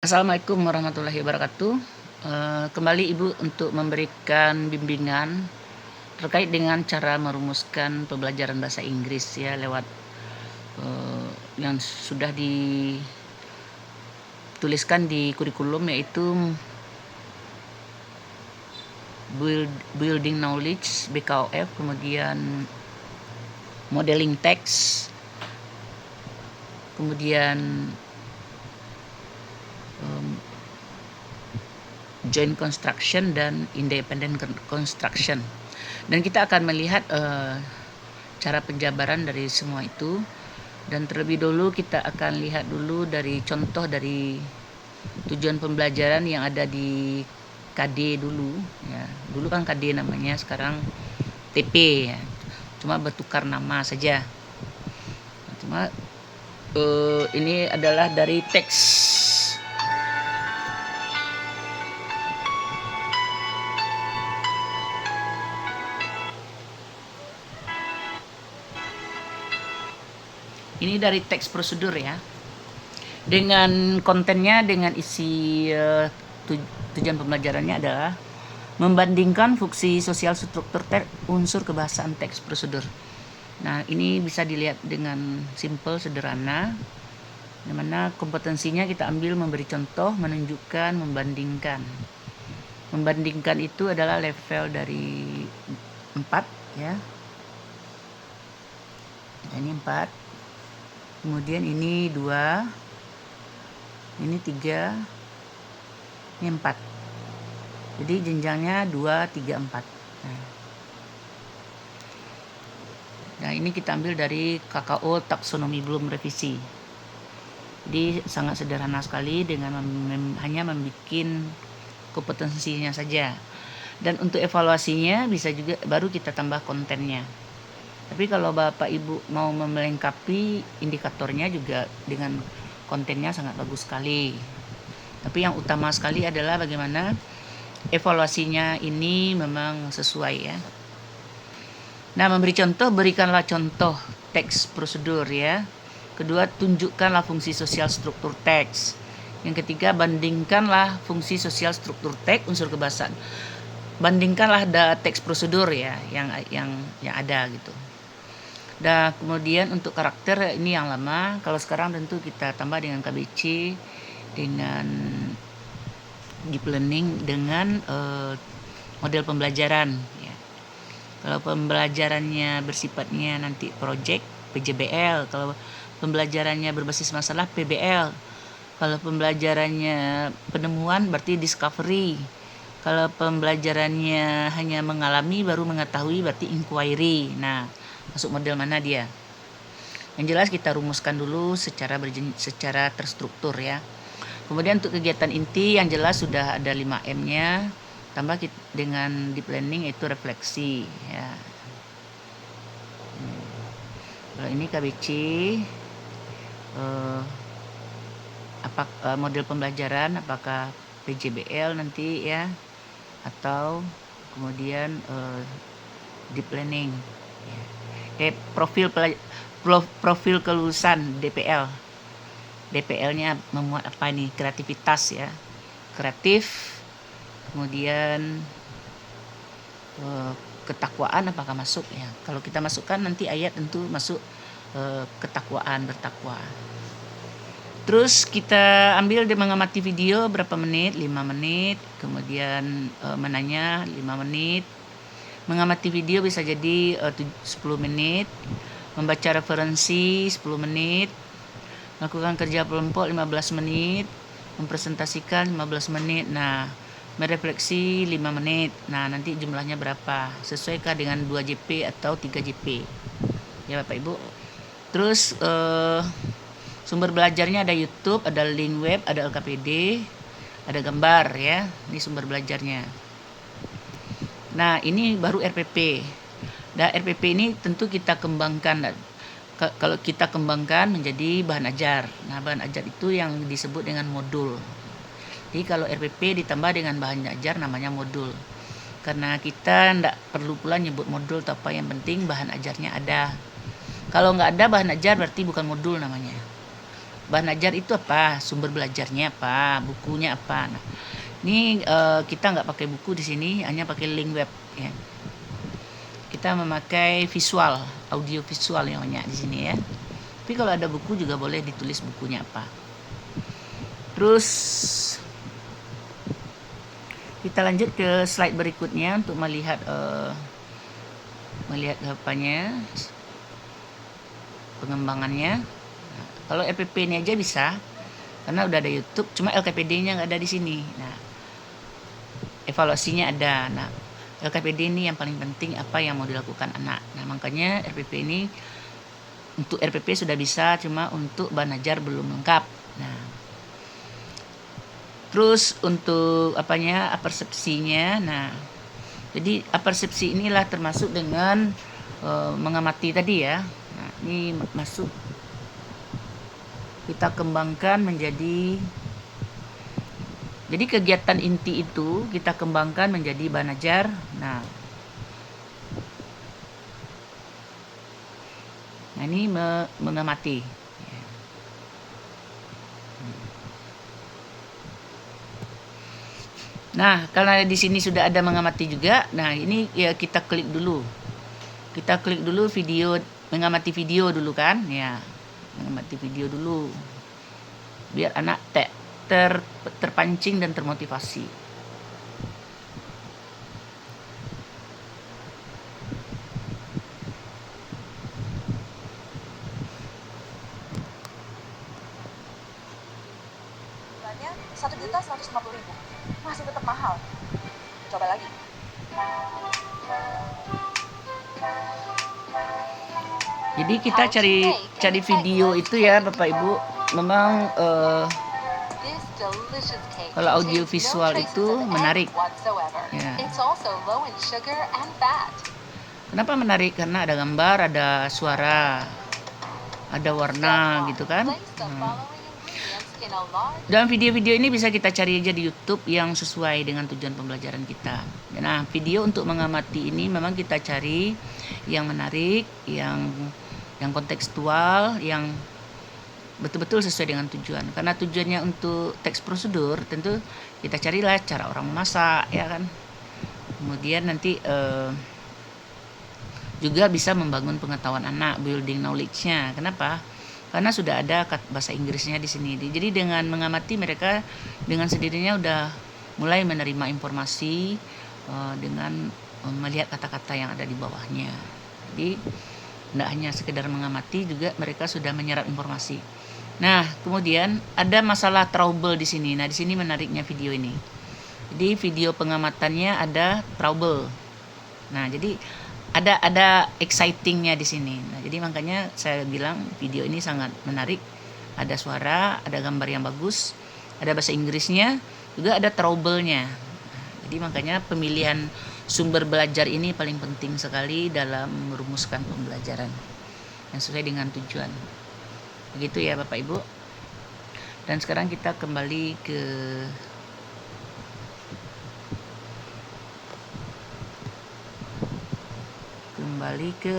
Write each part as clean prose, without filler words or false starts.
Assalamualaikum warahmatullahi wabarakatuh. Kembali Ibu untuk memberikan bimbingan terkait dengan cara merumuskan pembelajaran bahasa Inggris ya lewat yang sudah dituliskan di kurikulum, yaitu Building Knowledge BKOF, kemudian Modeling Text, kemudian Joint Construction dan Independent Construction. Dan kita akan melihat cara penjabaran dari semua itu. Dan terlebih dulu kita akan lihat dulu dari contoh dari tujuan pembelajaran yang ada di KD dulu ya. Dulu kan KD namanya, sekarang TP ya. Cuma bertukar nama saja. Cuma ini adalah dari teks. Ini dari teks prosedur ya. Dengan kontennya, dengan isi tujuan pembelajarannya adalah membandingkan fungsi sosial struktur unsur kebahasaan teks prosedur. Nah, ini bisa dilihat dengan simple, sederhana, di mana kompetensinya kita ambil memberi contoh, menunjukkan, membandingkan. Membandingkan itu adalah level dari 4 ya. Ini 4. Kemudian ini 2, ini 3, ini 4. Jadi jenjangnya 2, 3, 4. Nah, ini kita ambil dari KKO taksonomi belum revisi. Jadi sangat sederhana sekali dengan hanya membuat kompetensinya saja. Dan untuk evaluasinya bisa juga baru kita tambah kontennya. Tapi kalau Bapak Ibu mau melengkapi indikatornya juga dengan kontennya sangat bagus sekali. Tapi yang utama sekali adalah bagaimana evaluasinya ini memang sesuai ya. Nah, memberi contoh, berikanlah contoh teks prosedur ya. Kedua, tunjukkanlah fungsi sosial struktur teks. Yang ketiga, bandingkanlah fungsi sosial struktur teks unsur kebahasaan. Bandingkanlah teks prosedur ya yang ada gitu. Dan kemudian untuk karakter ini yang lama, kalau sekarang tentu kita tambah dengan KBC, dengan deep learning, dengan model pembelajaran ya. Kalau pembelajarannya bersifatnya nanti project, PJBL. Kalau pembelajarannya berbasis masalah, PBL. Kalau pembelajarannya penemuan berarti discovery. Kalau pembelajarannya hanya mengalami baru mengetahui berarti inquiry. Nah, masuk model mana dia? Yang jelas kita rumuskan dulu secara terstruktur ya. Kemudian untuk kegiatan inti yang jelas sudah ada 5M-nya, tambah dengan deep learning itu refleksi ya. Kalau ini KBC, model pembelajaran apakah PJBL nanti ya, atau kemudian deep learning ya. Profil kelulusan DPL-nya memuat apa nih? Kreativitas ya, kreatif. Kemudian ketakwaan apakah masuk ya. Kalau kita masukkan nanti ayat tentu masuk ketakwaan, bertakwa. Terus kita ambil dia mengamati video berapa menit? 5 menit. Kemudian menanya 5 menit. Mengamati video bisa jadi 10 menit. Membaca referensi 10 menit. Melakukan kerja kelompok 15 menit. Mempresentasikan 15 menit. Nah, merefleksi 5 menit. Nah, nanti jumlahnya berapa? Sesuaikah dengan 2 JP atau 3 JP? Ya Bapak Ibu. Terus sumber belajarnya ada YouTube, ada link web, ada LKPD, ada gambar ya. Ini sumber belajarnya. Nah, ini baru RPP. Dan RPP ini tentu kita kembangkan. Kalau kita kembangkan menjadi bahan ajar. Nah, bahan ajar itu yang disebut dengan modul. Jadi kalau RPP ditambah dengan bahan ajar namanya modul. Karena kita tidak perlu pula nyebut modul atau apa, yang penting bahan ajarnya ada. Kalau nggak ada bahan ajar berarti bukan modul namanya. bahan ajar itu apa, sumber belajarnya apa, bukunya apa. Nah, ini kita nggak pakai buku di sini, hanya pakai link web ya. Kita memakai visual, audio visual yang banyak di sini ya. Tapi kalau ada buku juga boleh ditulis bukunya apa. Terus kita lanjut ke slide berikutnya untuk melihat apanya, pengembangannya. Nah, kalau RPP ini aja bisa, karena udah ada YouTube, cuma LKPD-nya nggak ada di sini. Nah, evaluasinya ada. Nah, LKPD ini yang paling penting apa yang mau dilakukan anak. Nah, makanya RPP ini untuk RPP sudah bisa, cuma untuk bahan ajar belum lengkap. Nah, terus untuk persepsinya. Nah, jadi persepsi inilah termasuk dengan mengamati tadi ya. Nah, ini masuk kita kembangkan menjadi, jadi kegiatan inti itu kita kembangkan menjadi bahan ajar. Nah, ini mengamati. Nah, karena di sini sudah ada mengamati juga. Nah, ini ya kita klik dulu. Kita klik dulu video, mengamati video dulu kan? Ya, mengamati video dulu. Biar anak terpancing dan termotivasi. Harganya 1.150.000, masih tetap mahal. Coba lagi. Jadi kita cari video itu ya Bapak Ibu. Memang kalau audio visual itu menarik. Ya. Kenapa menarik? Karena ada gambar, ada suara, ada warna gitu kan. Dan video-video ini bisa kita cari aja di YouTube yang sesuai dengan tujuan pembelajaran kita. Nah, video untuk mengamati ini memang kita cari yang menarik, yang kontekstual, yang betul-betul sesuai dengan tujuan. Karena tujuannya untuk teks prosedur, tentu kita carilah cara orang memasak, ya kan. Kemudian nanti juga bisa membangun pengetahuan anak, building knowledge-nya. Kenapa? Karena sudah ada bahasa Inggrisnya di sini. Jadi dengan mengamati mereka dengan sendirinya udah mulai menerima informasi dengan melihat kata-kata yang ada di bawahnya. Jadi tidak hanya sekedar mengamati, juga mereka sudah menyerap informasi. Nah, kemudian ada masalah trouble di sini. Nah, di sini menariknya video ini. Jadi video pengamatannya ada trouble. Nah, jadi ada excitingnya di sini. Nah, jadi makanya saya bilang video ini sangat menarik. Ada suara, ada gambar yang bagus, ada bahasa Inggrisnya, juga ada trouble-nya. Nah, jadi makanya pemilihan sumber belajar ini paling penting sekali dalam merumuskan pembelajaran yang sesuai dengan tujuan. Begitu ya Bapak Ibu. Dan sekarang kita kembali ke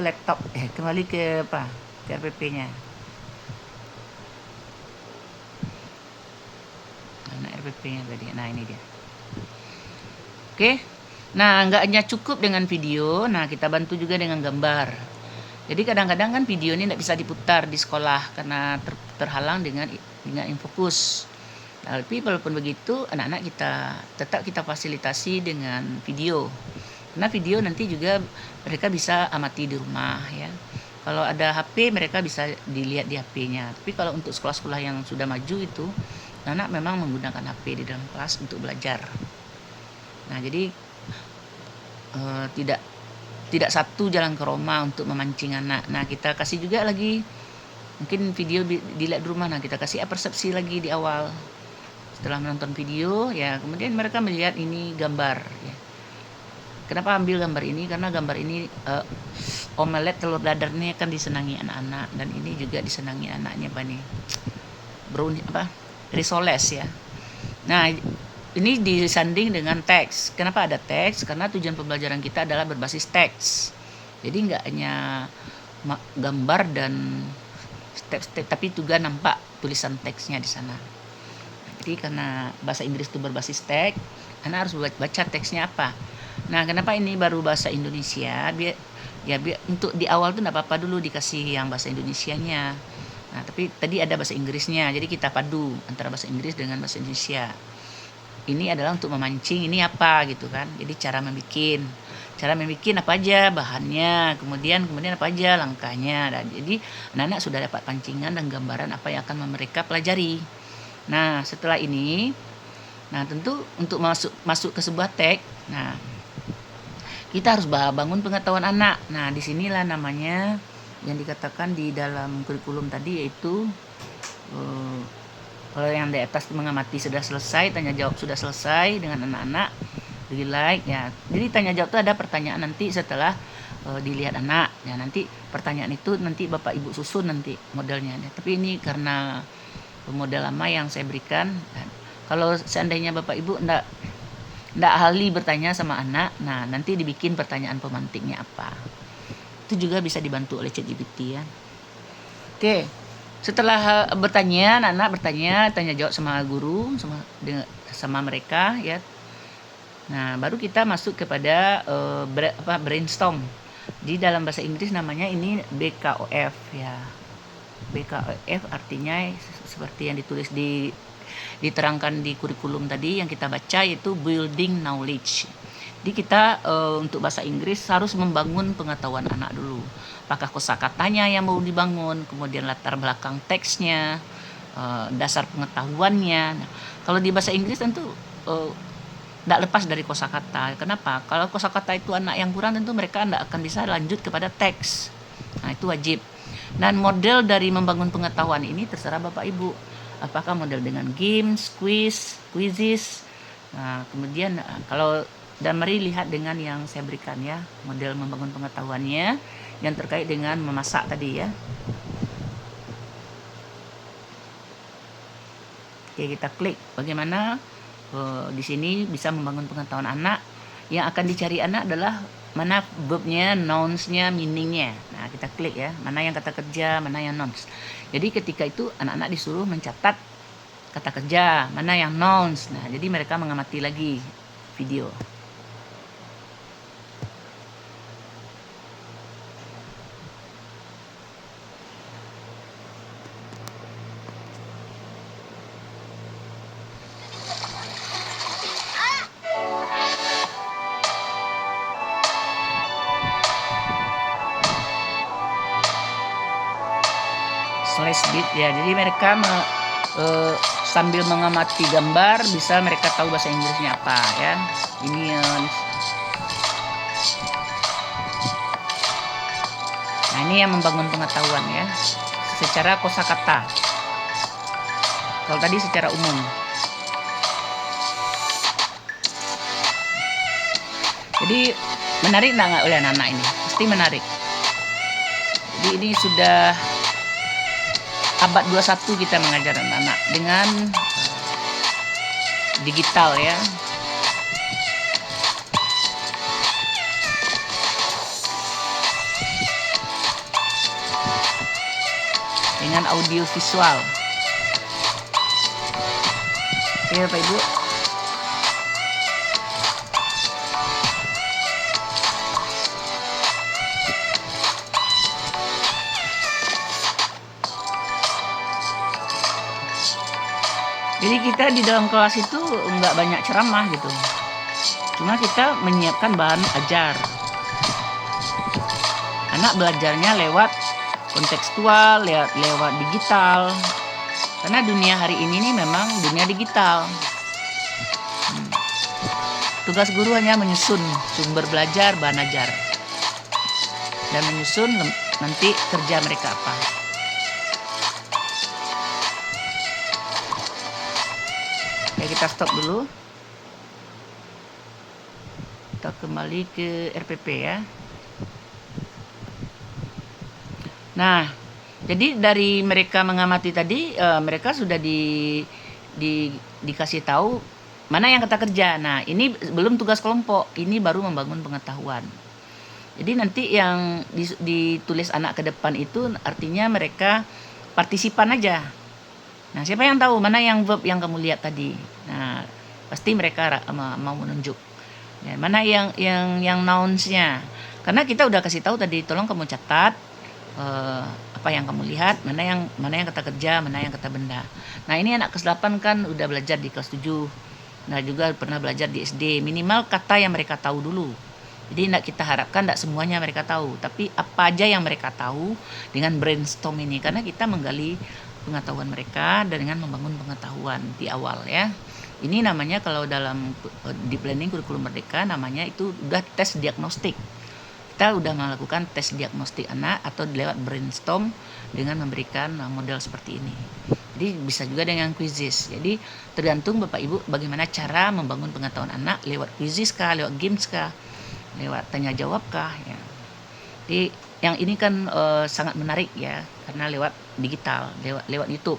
laptop, kembali ke RPP-nya. Mana RPP-nya tadi? Nah, ini dia. Oke. Nah, nggak hanya cukup dengan video, nah kita bantu juga dengan gambar. Jadi kadang-kadang kan video ini tidak bisa diputar di sekolah karena terhalang dengan infokus. Tapi walaupun begitu, anak-anak tetap kita fasilitasi dengan video. Karena video nanti juga mereka bisa amati di rumah ya. Kalau ada HP mereka bisa dilihat di HP-nya. Tapi kalau untuk sekolah-sekolah yang sudah maju itu, anak memang menggunakan HP di dalam kelas untuk belajar. Nah, jadi tidak satu jalan ke Roma untuk memancing anak. Nah, kita kasih juga lagi mungkin video dilihat di rumah. Nah, kita kasih persepsi lagi di awal. Setelah menonton video, ya kemudian mereka melihat ini gambar. Ya. Kenapa ambil gambar ini? Karena gambar ini omelet telur dadar ini akan disenangi anak-anak, dan ini juga disenangi anaknya brownie risoles ya. Nah, ini disanding dengan teks. Kenapa ada teks? Karena tujuan pembelajaran kita adalah berbasis teks. Jadi nggak hanya gambar dan step-step, tapi juga nampak tulisan teksnya di sana. Jadi karena bahasa Inggris itu berbasis teks, anak harus baca teksnya apa. Nah, kenapa ini baru bahasa Indonesia? Biar untuk di awal tuh enggak apa-apa dulu dikasih yang bahasa Indonesianya. Nah, tapi tadi ada bahasa Inggrisnya, jadi kita padu antara bahasa Inggris dengan bahasa Indonesia. Ini adalah untuk memancing, ini apa gitu kan. Jadi cara membuat apa aja bahannya, kemudian apa aja langkahnya. Dan jadi anak-anak sudah dapat pancingan dan gambaran apa yang akan mereka pelajari. Nah, setelah ini, nah tentu untuk masuk ke sebuah teks, nah kita harus bangun pengetahuan anak. Nah, disinilah namanya yang dikatakan di dalam kurikulum tadi, yaitu kalau yang di atas mengamati sudah selesai, tanya jawab sudah selesai dengan anak-anak, relate ya. Jadi tanya jawab itu ada pertanyaan nanti setelah dilihat anak. Ya, nanti pertanyaan itu nanti Bapak Ibu susun nanti modelnya. Tapi ini karena model lama yang saya berikan. Kalau seandainya Bapak Ibu enggak ahli bertanya sama anak, nah nanti dibikin pertanyaan pemantiknya apa. Itu juga bisa dibantu oleh ChatGPT ya. Oke. Setelah bertanya, anak-anak bertanya, tanya jawab sama guru, sama mereka ya. Nah, baru kita masuk kepada brainstorm. Di dalam bahasa Inggris namanya ini BKOF ya. BKOF artinya seperti yang ditulis diterangkan di kurikulum tadi yang kita baca, yaitu building knowledge. Jadi kita untuk bahasa Inggris harus membangun pengetahuan anak dulu. Apakah kosakatanya yang mau dibangun, kemudian latar belakang teksnya, dasar pengetahuannya. Nah, kalau di bahasa Inggris tentu tidak lepas dari kosakata. Kenapa? Kalau kosakata itu anak yang kurang, tentu mereka tidak akan bisa lanjut kepada teks. Nah, itu wajib. Dan model dari membangun pengetahuan ini terserah Bapak Ibu. Apakah model dengan games, quizzes. Nah, kemudian dan mari lihat dengan yang saya berikan ya, model membangun pengetahuannya yang terkait dengan memasak tadi ya. Oke, kita klik bagaimana di sini bisa membangun pengetahuan anak. Yang akan dicari anak adalah mana verbnya, nouns-nya, meaning-nya. Nah, kita klik ya, mana yang kata kerja, mana yang nouns. Jadi ketika itu anak-anak disuruh mencatat kata kerja, mana yang nouns. Nah, jadi mereka mengamati lagi video. Slash bit ya, jadi mereka sambil mengamati gambar bisa mereka tahu bahasa Inggrisnya apa ya. Ini nah, ini yang membangun pengetahuan ya secara kosakata. Kalau tadi secara umum. Jadi menarik nggak oleh anak-anak ini? Pasti menarik. Jadi ini sudah abad 21 kita mengajar anak-anak dengan digital ya. Dengan audio visual. Oke Bapak Ibu. Jadi kita di dalam kelas itu nggak banyak ceramah gitu. Cuma kita menyiapkan bahan ajar. Anak belajarnya lewat kontekstual, lewat digital. Karena dunia hari ini nih memang dunia digital. Tugas guru hanya menyusun sumber belajar, bahan ajar. Dan menyusun nanti kerja mereka apa. Ya, kita stop dulu. Kita kembali ke RPP ya. Nah, jadi dari mereka mengamati tadi, mereka sudah dikasih tahu mana yang kata kerja. Nah, ini belum tugas kelompok, ini baru membangun pengetahuan. Jadi nanti yang ditulis anak ke depan itu artinya mereka partisipan aja. Nah, siapa yang tahu mana yang verb yang kamu lihat tadi? Nah, pasti mereka mau menunjuk. Ya, mana yang nouns-nya? Karena kita udah kasih tahu tadi, tolong kamu catat apa yang kamu lihat, mana yang kata kerja, mana yang kata benda. Nah, ini anak kelas 8 kan udah belajar di kelas 7. Nah, juga pernah belajar di SD. Minimal kata yang mereka tahu dulu. Jadi tidak kita harapkan tidak semuanya mereka tahu, tapi apa aja yang mereka tahu dengan brainstorm ini, karena kita menggali pengetahuan mereka dan dengan membangun pengetahuan di awal ya. Ini namanya kalau dalam di planning kurikulum merdeka namanya itu udah tes diagnostik. Kita udah melakukan tes diagnostik anak atau lewat brainstorm dengan memberikan model seperti ini. Jadi bisa juga dengan quizzes. Jadi tergantung Bapak Ibu bagaimana cara membangun pengetahuan anak, lewat quizzes kah, lewat games kah, lewat tanya jawab kah ya. Jadi yang ini kan sangat menarik ya, karena lewat digital, lewat YouTube.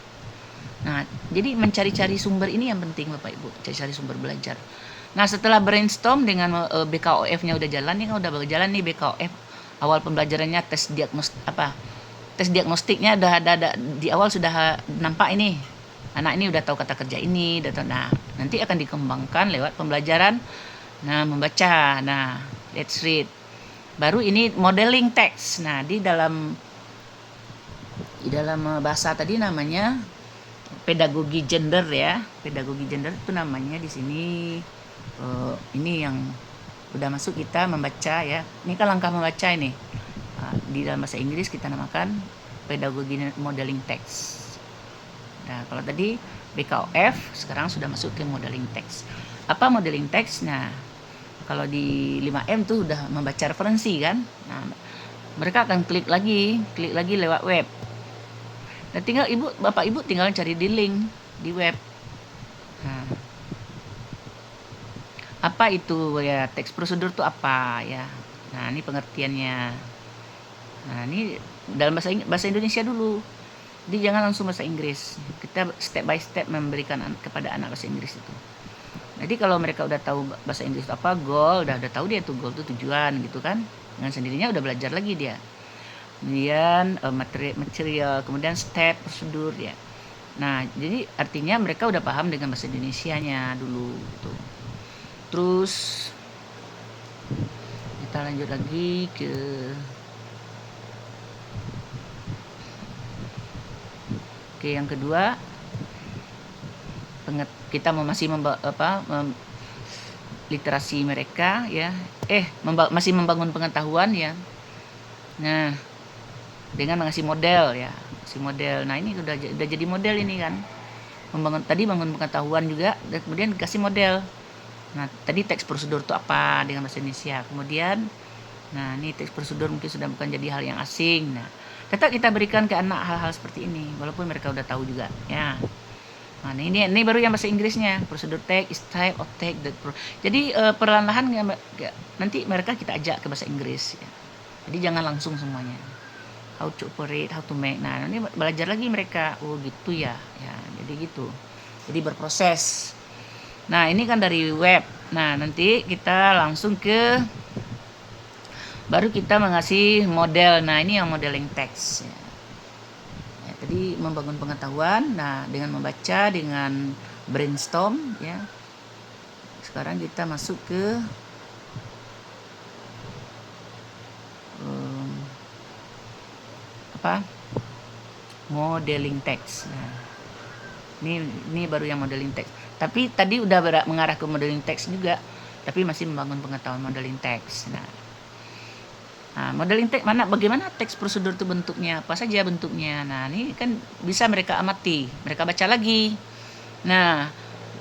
Nah, jadi mencari-cari sumber ini yang penting Bapak Ibu, cari-cari sumber belajar. Nah, setelah brainstorm dengan BKOF-nya udah jalan, ini kan udah berjalan nih BKOF. Awal pembelajarannya tes diagnostiknya udah ada di awal sudah nampak ini. Anak ini udah tahu kata kerja ini, udah tahu. Nah, nanti akan dikembangkan lewat pembelajaran membaca. Nah, let's read. Baru ini modeling text. Nah, di dalam bahasa tadi namanya pedagogi gender ya. Pedagogi gender itu namanya di sini ini yang udah masuk kita membaca ya. Ini kan langkah membaca ini. Di dalam bahasa Inggris kita namakan pedagogi modeling text. Nah, kalau tadi BKOF sekarang sudah masuk ke modeling text. Apa modeling text? Nah, kalau di 5M tuh udah membaca referensi kan. Nah, mereka akan klik lagi lewat web. Nah, tinggal Bapak Ibu tinggal cari di link di web. Nah, apa itu ya teks prosedur itu apa ya? Nah, ini pengertiannya. Nah, ini dalam bahasa Indonesia dulu. Jadi jangan langsung bahasa Inggris. Kita step by step memberikan kepada anak bahasa Inggris itu. Jadi kalau mereka udah tahu bahasa Inggris itu apa, goal, udah tahu dia tuh goal itu tujuan gitu kan. Dengan sendirinya udah belajar lagi dia. Kemudian material, kemudian step, prosedur ya. Nah, jadi artinya mereka udah paham dengan bahasa Indonesianya dulu gitu. Terus kita lanjut lagi ke yang kedua, kita masih literasi mereka ya, masih membangun pengetahuan ya. Nah, dengan mengasih model ya, Nah, ini udah jadi model ini kan. Bangun pengetahuan juga, dan kemudian kasih model. Nah, tadi teks prosedur itu apa dengan bahasa Indonesia. Kemudian, nah ini teks prosedur mungkin sudah bukan jadi hal yang asing. Nah, tetap kita berikan ke anak hal-hal seperti ini, walaupun mereka udah tahu juga ya. Nah, ini baru yang bahasa Inggrisnya, prosedur take, is type of take. Jadi perlahan-lahan nanti mereka kita ajak ke bahasa Inggris ya. Jadi jangan langsung semuanya. How to operate, how to make. Nah, ini belajar lagi mereka. Oh gitu ya. Ya, jadi gitu. Jadi berproses. Nah, ini kan dari web. Nah, nanti kita langsung baru kita mengasih model. Nah, ini yang modeling text ya. Tadi membangun pengetahuan. Nah, dengan membaca, dengan brainstorm ya. Sekarang kita masuk ke modeling text. Nah, ini baru yang modeling text. Tapi tadi udah mengarah ke modeling text juga, tapi masih membangun pengetahuan modeling text. Nah, modeling text bagaimana teks prosedur itu bentuknya, apa saja bentuknya. Nah, ini kan bisa mereka amati, mereka baca lagi. Nah,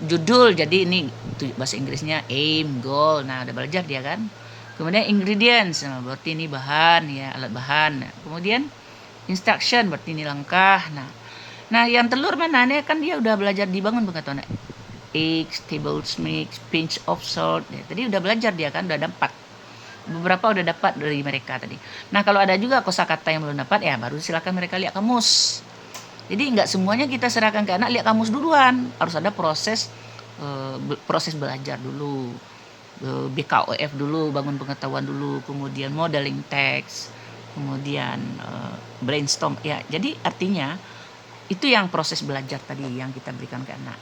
judul, jadi ini bahasa Inggrisnya aim, goal. Nah, udah belajar dia kan. Kemudian ingredients, berarti ini bahan ya, alat bahan. Nah, kemudian instruction, berarti ini langkah. Nah, yang telur mana? Ini kan dia udah belajar dibangun pengetahuan. Eggs, tables, mix, pinch of salt. Ya, tadi udah belajar dia kan, udah dapat. Beberapa udah dapat dari mereka tadi. Nah, kalau ada juga kosakata yang belum dapat, ya baru silakan mereka lihat kamus. Jadi nggak semuanya kita serahkan ke anak lihat kamus duluan. Harus ada proses belajar dulu. BKOF dulu, bangun pengetahuan dulu, kemudian modeling text, kemudian brainstorm. Ya, jadi artinya Itu yang proses belajar tadi yang kita berikan ke anak.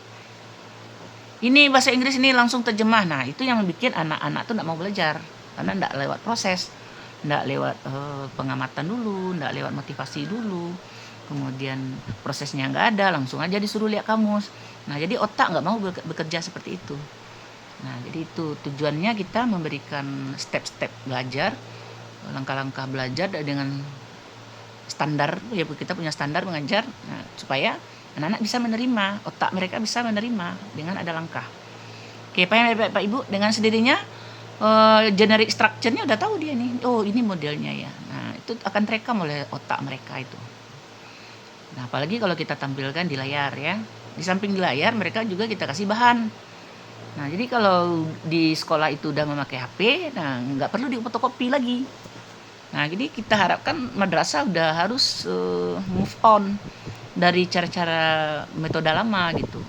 Ini bahasa Inggris ini langsung terjemah. Nah, itu yang bikin anak-anak tuh nggak mau belajar karena nggak lewat proses, nggak lewat pengamatan dulu, nggak lewat motivasi dulu. Kemudian prosesnya nggak ada, langsung aja disuruh lihat kamus. Nah, jadi otak nggak mau bekerja seperti itu. Nah, jadi itu tujuannya kita memberikan step-step belajar, langkah-langkah belajar dengan standar, ya kita punya standar mengajar, nah, supaya anak-anak bisa menerima, otak mereka bisa menerima dengan ada langkah. Oke, Pak Ibu, dengan sendirinya generic structure-nya udah tahu dia nih, oh ini modelnya ya. Nah, itu akan terekam oleh otak mereka itu. Nah, apalagi kalau kita tampilkan di layar ya, di samping di layar mereka juga kita kasih bahan. Nah, jadi kalau di sekolah itu udah memakai HP, nah nggak perlu difotokopi lagi. Nah, jadi kita harapkan madrasah udah harus move on dari cara-cara metode lama gitu.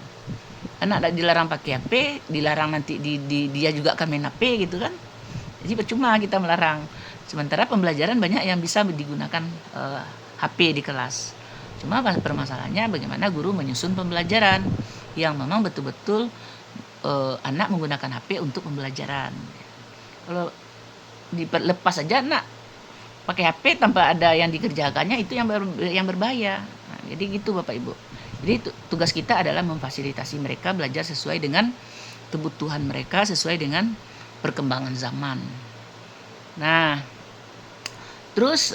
Anak dilarang pakai HP, dilarang nanti dia juga akan main HP gitu kan. Jadi percuma kita melarang. Sementara pembelajaran banyak yang bisa digunakan HP di kelas. Cuma permasalahannya bagaimana guru menyusun pembelajaran yang memang betul-betul anak menggunakan HP untuk pembelajaran. Kalau dilepas saja anak pakai HP tanpa ada yang dikerjakannya, itu yang berbahaya. Nah, jadi gitu Bapak Ibu. Jadi tugas kita adalah memfasilitasi mereka belajar sesuai dengan kebutuhan mereka, sesuai dengan perkembangan zaman. Nah, terus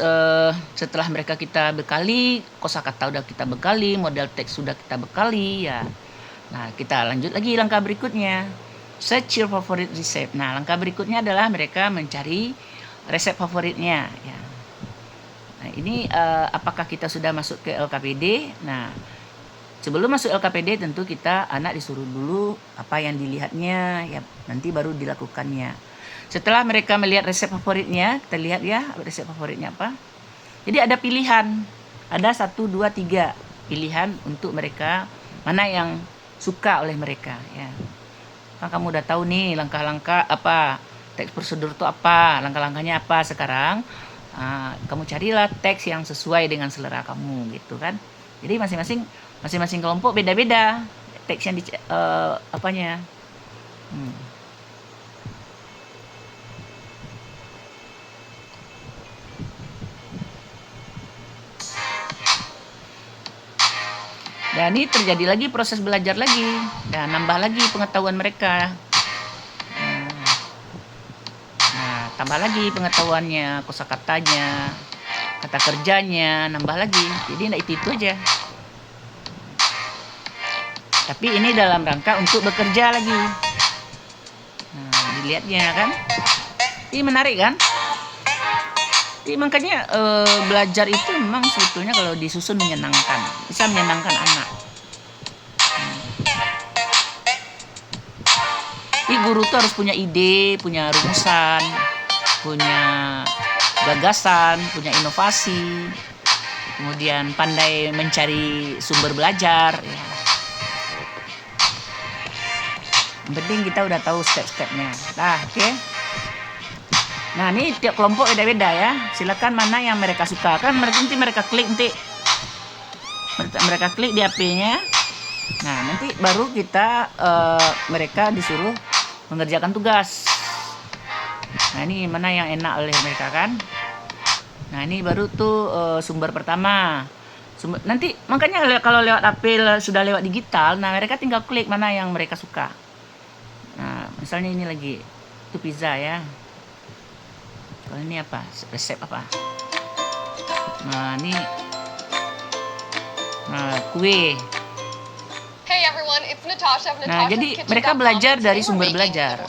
setelah mereka kita bekali, kosakata udah kita bekali, model teks sudah kita bekali ya. Nah, kita lanjut lagi langkah berikutnya. Search your favorite recipe. Nah, langkah berikutnya adalah mereka mencari resep favoritnya ya. Nah, ini apakah kita sudah masuk ke LKPD? Nah, sebelum masuk LKPD tentu kita anak disuruh dulu apa yang dilihatnya ya, nanti baru dilakukannya. Setelah mereka melihat resep favoritnya, kita lihat ya resep favoritnya apa. Jadi ada pilihan, ada 1, 2, 3 pilihan untuk mereka mana yang suka oleh mereka ya. Kan kamu udah tahu nih langkah-langkah apa, teks prosedur itu apa, langkah-langkahnya apa sekarang. Kamu carilah teks yang sesuai dengan selera kamu gitu kan. Jadi masing-masing kelompok beda-beda teks yang apanya. Dan ini terjadi lagi proses belajar lagi dan nambah lagi pengetahuan mereka. Nah, tambah lagi pengetahuannya, kosakatanya, kata kerjanya, nambah lagi. Jadi enggak itu aja. Tapi ini dalam rangka untuk bekerja lagi. Nah, dilihatnya kan. Ini menarik kan? Jadi makanya belajar itu memang sebetulnya kalau disusun menyenangkan, bisa menyenangkan anak. Jadi guru tuh harus punya ide, punya rumusan, punya gagasan, punya inovasi, kemudian pandai mencari sumber belajar. Ya. Yang penting kita udah tahu step-stepnya. Nah, oke. Nah, ini tiap kelompok beda-beda ya. Silakan mana yang mereka suka. Kan nanti mereka klik mereka klik di HP-nya. Nah, nanti baru kita mereka disuruh mengerjakan tugas. Nah, ini mana yang enak oleh mereka kan. Nah, ini baru tuh sumber pertama. Nanti makanya kalau lewat HP sudah lewat digital, nah mereka tinggal klik mana yang mereka suka. Nah, misalnya ini lagi itu pizza ya. Kalau ini apa? Resep apa? Nah, ini kue. Hey everyone, it's Natasha of Nah, Natasha's jadi Kitchen. mereka belajar dari sumber belajar.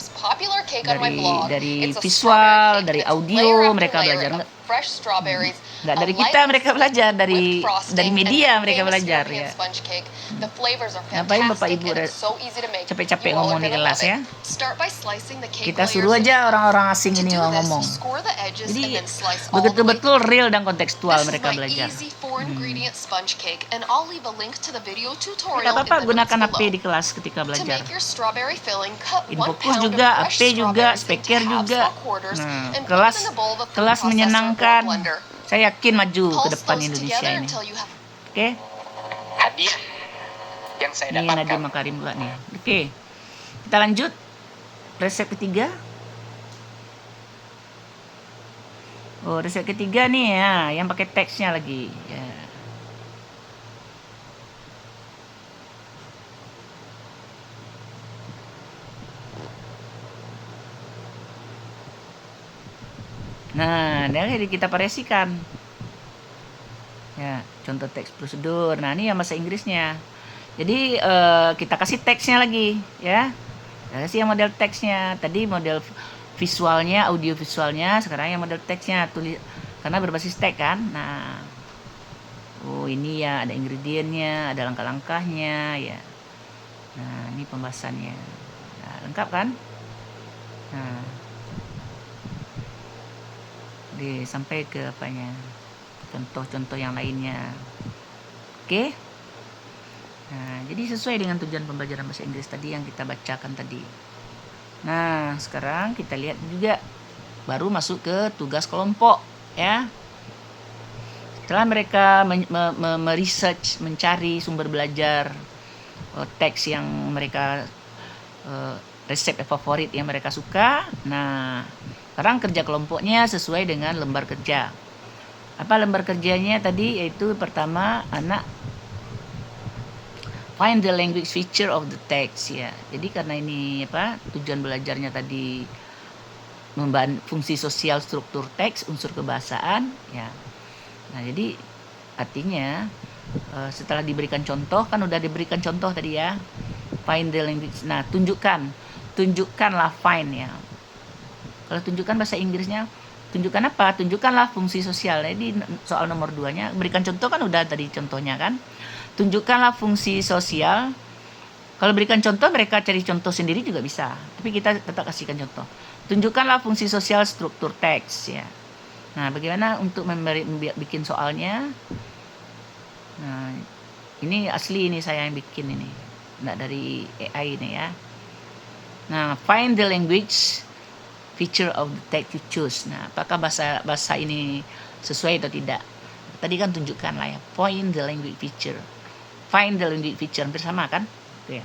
Dari visual, dari audio mereka belajar. Nggak dari kita mereka belajar, dari media mereka belajar ya. Ngapain Bapak Ibu capek-capek ngomong di kelas ya? Kita suruh aja orang-orang asing ini ngomong. Jadi betul-betul real dan kontekstual mereka belajar. Tidak apa-apa gunakan HP di kelas ketika belajar. Infokus juga, HP juga, speaker juga. Nah, kelas menyenangkan. Saya yakin maju ke depan Indonesia ini. Oke? hadiah yang saya Ini dapatkan. Nadiem Makarim pula nih. Oke, kita lanjut resep ketiga. Oh, resep ketiga nih ya, yang pakai teksnya lagi. Ya. Nah, ini kita variasikan. Ya, contoh teks prosedur. Nah, ini yang bahasa Inggrisnya. Jadi kita kasih teksnya lagi, ya. Kita kasih yang model teksnya. Tadi model visualnya, audio visualnya. Sekarang yang model teksnya, karena berbasis teks kan. Nah, oh ini ya ada ingredientnya, ada langkah-langkahnya, ya. Nah, ini pembahasannya. Nah, lengkap kan? Nah, sampai ke apanya? Contoh-contoh yang lainnya. Oke? Nah, jadi sesuai dengan tujuan pembelajaran bahasa Inggris tadi yang kita bacakan tadi. Nah, sekarang kita lihat juga baru masuk ke tugas kelompok, ya. Setelah mereka meresearch, mencari sumber belajar teks yang mereka resep favorit yang mereka suka. Nah, sekarang kerja kelompoknya sesuai dengan lembar kerja. Apa lembar kerjanya tadi? Yaitu pertama, anak find the language feature of the text, ya. Jadi karena ini tujuan belajarnya tadi fungsi sosial struktur teks, unsur kebahasaan, ya. Nah, jadi artinya setelah diberikan contoh, kan udah diberikan contoh tadi ya. Find the language. Nah, tunjukkanlah find, ya. Kalau tunjukkan bahasa Inggrisnya, tunjukkan apa? Tunjukkanlah fungsi sosial. Jadi soal nomor 2-nya berikan contoh kan udah tadi contohnya kan. Tunjukkanlah fungsi sosial. Kalau berikan contoh, mereka cari contoh sendiri juga bisa. Tapi kita tetap kasihkan contoh. Tunjukkanlah fungsi sosial struktur teks, ya. Nah, bagaimana untuk bikin soalnya? Nah, ini asli ini saya yang bikin ini. Nggak dari AI ini ya. Nah, find the language feature of the text you choose. Nah, apakah bahasa ini sesuai atau tidak? Tadi kan tunjukkan lah ya. Find the language feature. Find the language feature hampir sama kan? Oke.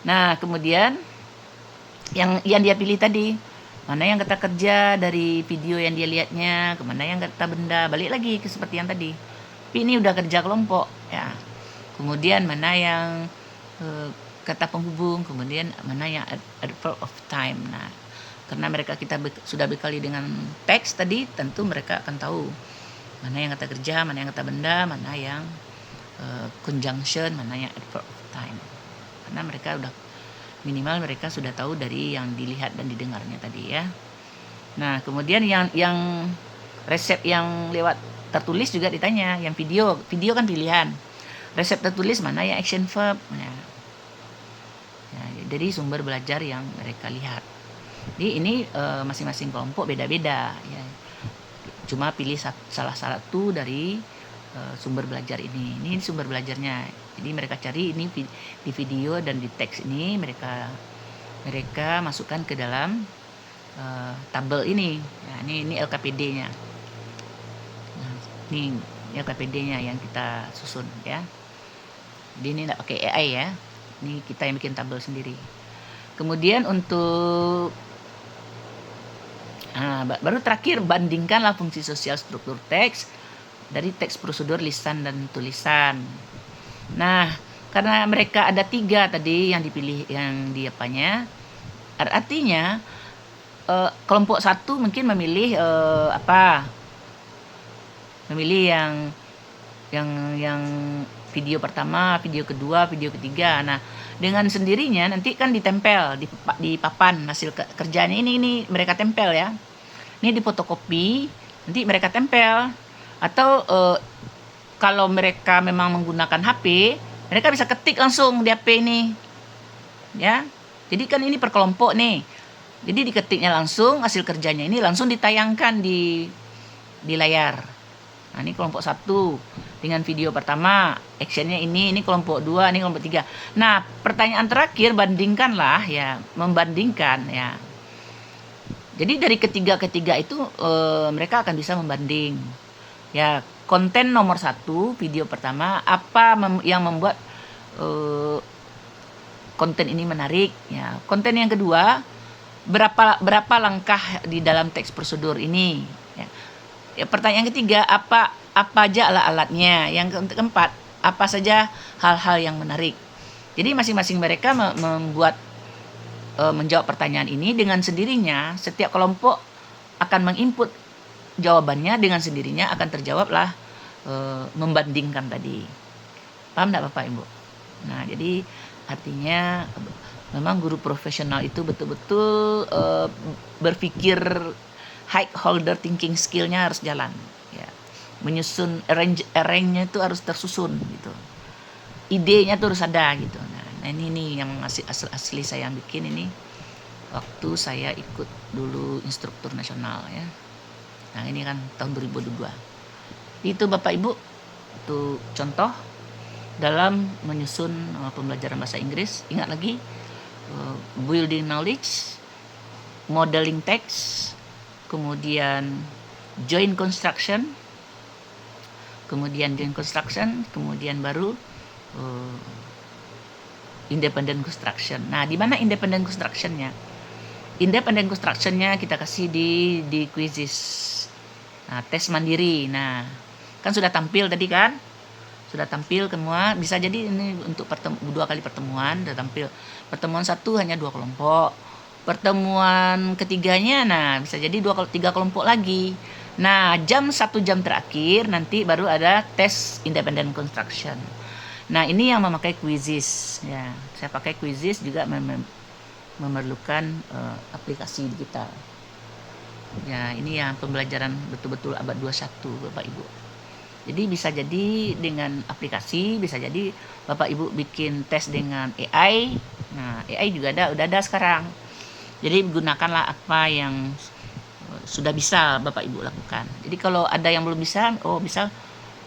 Nah, kemudian yang dia pilih tadi, mana yang kata kerja dari video yang dia lihatnya, kemana yang kata benda, balik lagi ke seperti yang tadi. Tapi ini udah kerja kelompok, ya. Kemudian mana yang kata penghubung, kemudian mana yang adverb of time. Nah, karena kita sudah bekali dengan teks tadi, tentu mereka akan tahu mana yang kata kerja, mana yang kata benda, mana yang conjunction, mana yang adverb of time. Karena minimal mereka sudah tahu dari yang dilihat dan didengarnya tadi ya. Nah, kemudian yang resep yang lewat tertulis juga ditanya, yang video kan pilihan. Resep tertulis mana yang action verb. Ya, dari sumber belajar yang mereka lihat. Jadi ini masing-masing kelompok beda-beda ya. Cuma pilih salah satu dari sumber belajar ini. Ini sumber belajarnya. Jadi mereka cari ini di video dan di teks ini mereka masukkan ke dalam tabel ini. Nah, ini LKPD-nya. Nah, ini LKPD-nya yang kita susun ya. Jadi ini tidak pakai AI ya. Ini kita yang bikin tabel sendiri. Kemudian untuk baru terakhir, bandingkanlah fungsi sosial struktur teks dari teks prosedur lisan dan tulisan. Nah, karena mereka ada 3 tadi yang dipilih, yang di apanya, artinya kelompok 1 mungkin memilih memilih yang video pertama, video kedua, video ketiga. Nah, dengan sendirinya nanti kan ditempel di papan hasil kerjanya ini mereka tempel ya. Ini difotokopi, nanti mereka tempel. Atau kalau mereka memang menggunakan HP, mereka bisa ketik langsung di HP ini. Ya. Jadi kan ini per kelompok nih. Jadi diketiknya langsung, hasil kerjanya ini langsung ditayangkan di layar. Nah, ini kelompok 1 dengan video pertama, actionnya ini kelompok 2, ini kelompok 3. Nah, pertanyaan terakhir, bandingkanlah ya, membandingkan ya. Jadi dari ketiga itu mereka akan bisa membanding. Ya, konten nomor 1, video pertama, apa yang membuat konten ini menarik. Ya, konten yang kedua, berapa langkah di dalam teks prosedur ini. Ya, pertanyaan ketiga, apa aja alat-alatnya. Yang keempat, apa saja hal-hal yang menarik. Jadi masing-masing mereka membuat menjawab pertanyaan ini dengan sendirinya. Setiap kelompok akan menginput jawabannya, dengan sendirinya akan terjawablah membandingkan tadi. Paham enggak Bapak Ibu? Nah, jadi artinya memang guru profesional itu betul-betul berpikir high holder thinking skill-nya harus jalan. Ya. Menyusun arrange-nya itu harus tersusun gitu. Idenya tuh harus ada gitu. Nah ini yang asli saya bikin ini waktu saya ikut dulu instruktur nasional ya. Nah ini kan tahun 2022. Itu Bapak Ibu, itu contoh dalam menyusun pembelajaran bahasa Inggris. Ingat lagi, building knowledge, modeling text, kemudian joint construction, kemudian baru independent construction. Nah, di mana independent construction-nya? Independent construction-nya kita kasih di quizzes. Nah, tes mandiri. Nah, kan sudah tampil tadi kan? Sudah tampil semua. Bisa jadi ini untuk 2 kali pertemuan sudah tampil. Pertemuan 1 hanya 2 kelompok. Pertemuan ketiganya, nah bisa jadi 3 kelompok lagi. Nah, 1 jam terakhir nanti baru ada tes independent construction. Nah, ini yang memakai quizzes ya. Saya pakai quizzes juga memerlukan aplikasi digital. Ya, ini yang pembelajaran betul-betul abad 21 Bapak Ibu. Jadi bisa jadi dengan aplikasi, bisa jadi Bapak Ibu bikin tes dengan AI. Nah, AI juga udah ada sekarang. Jadi gunakanlah apa yang sudah bisa Bapak Ibu lakukan. Jadi kalau ada yang belum bisa, bisa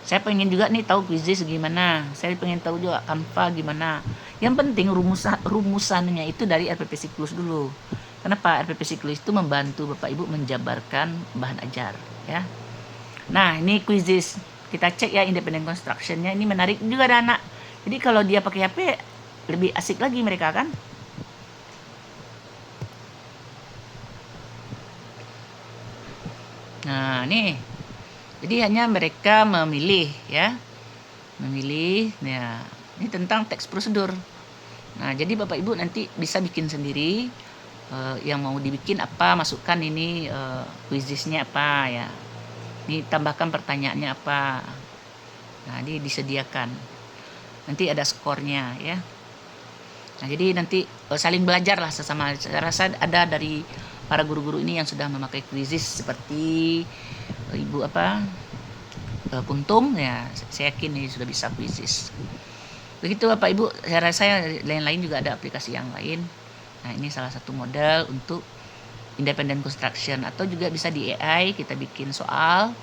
saya pengen juga nih tahu quizzes gimana. Saya pengen tahu juga Canva gimana. Yang penting rumusannya itu dari RPP Siklus dulu. Kenapa? RPP Siklus itu membantu Bapak Ibu menjabarkan bahan ajar ya. Nah, ini quizzes. Kita cek ya independent construction-nya, ini menarik juga ada anak. Jadi kalau dia pakai HP lebih asik lagi mereka kan. Nah, nih. Jadi hanya mereka memilih ya. Nah, ini tentang teks prosedur. Nah, jadi Bapak Ibu nanti bisa bikin sendiri yang mau dibikin apa, masukkan ini quizzesnya apa ya. Ini tambahkan pertanyaannya apa. Nah, ini disediakan. Nanti ada skornya ya. Nah, jadi nanti saling belajar lah sesama. Saya rasa ada dari para guru-guru ini yang sudah memakai quizzes seperti Ibu Kuntum ya. Saya yakin ini sudah bisa quizzes. Begitu Bapak Ibu, saya rasa lain-lain juga ada aplikasi yang lain. Nah, ini salah satu model untuk independent construction, atau juga bisa di AI kita bikin soal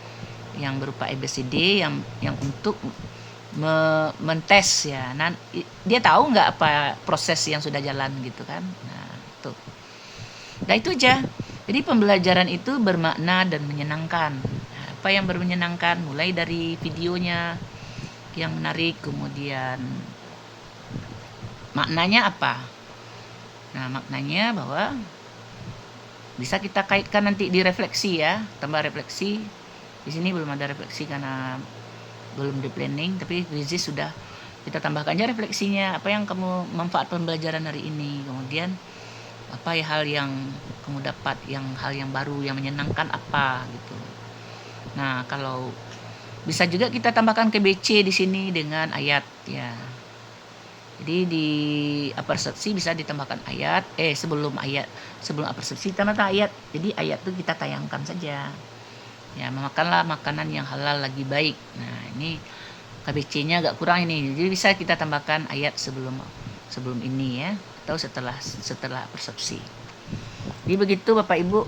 yang berupa ABCD yang untuk mentes ya. Nah, dia tahu nggak apa proses yang sudah jalan gitu kan. Nah, itu. Nah, itu aja. Jadi pembelajaran itu bermakna dan menyenangkan. Nah, apa yang menyenangkan? Mulai dari videonya yang menarik, kemudian maknanya apa? Nah, maknanya bahwa bisa kita kaitkan nanti di refleksi ya, tambah refleksi. Di sini belum ada refleksi karena belum di planning, tapi quizzes sudah kita tambahkan aja refleksinya. Apa yang kamu manfaat pembelajaran hari ini? Kemudian apa ya hal yang kamu dapat, hal yang baru, yang menyenangkan apa gitu. Nah, kalau bisa juga kita tambahkan ke BC di sini dengan ayat ya. Jadi di apersepsi bisa ditambahkan ayat, sebelum apersepsi tambahkan ayat. Jadi ayat itu kita tayangkan saja. Ya, memakanlah makanan yang halal lagi baik. Nah, ini KBC-nya agak kurang ini. Jadi bisa kita tambahkan ayat sebelum ini ya, atau setelah persepsi. Jadi begitu Bapak Ibu,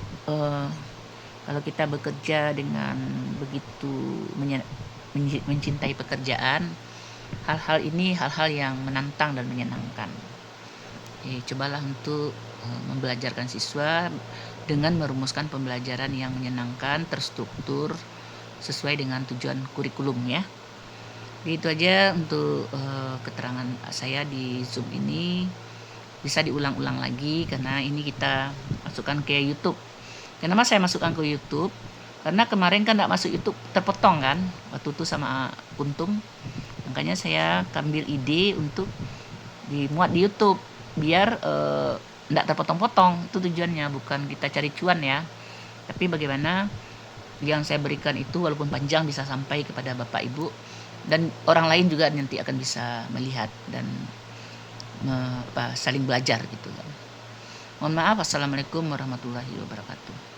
kalau kita bekerja dengan begitu mencintai pekerjaan, hal-hal ini hal-hal yang menantang dan menyenangkan. Cobalah untuk membelajarkan siswa dengan merumuskan pembelajaran yang menyenangkan, terstruktur, sesuai dengan tujuan kurikulum ya. Itu aja untuk keterangan saya di Zoom ini. Bisa diulang-ulang lagi karena ini kita masukkan ke YouTube. Kenapa saya masukkan ke YouTube? Karena kemarin kan tidak masuk YouTube, terpotong kan waktu itu sama Untung. Makanya saya ambil ide untuk dimuat di YouTube biar tidak terpotong-potong. Itu tujuannya, bukan kita cari cuan ya, tapi bagaimana yang saya berikan itu walaupun panjang bisa sampai kepada Bapak Ibu dan orang lain juga nanti akan bisa melihat dan saling belajar gitu kan. Mohon maaf. Assalamualaikum warahmatullahi wabarakatuh.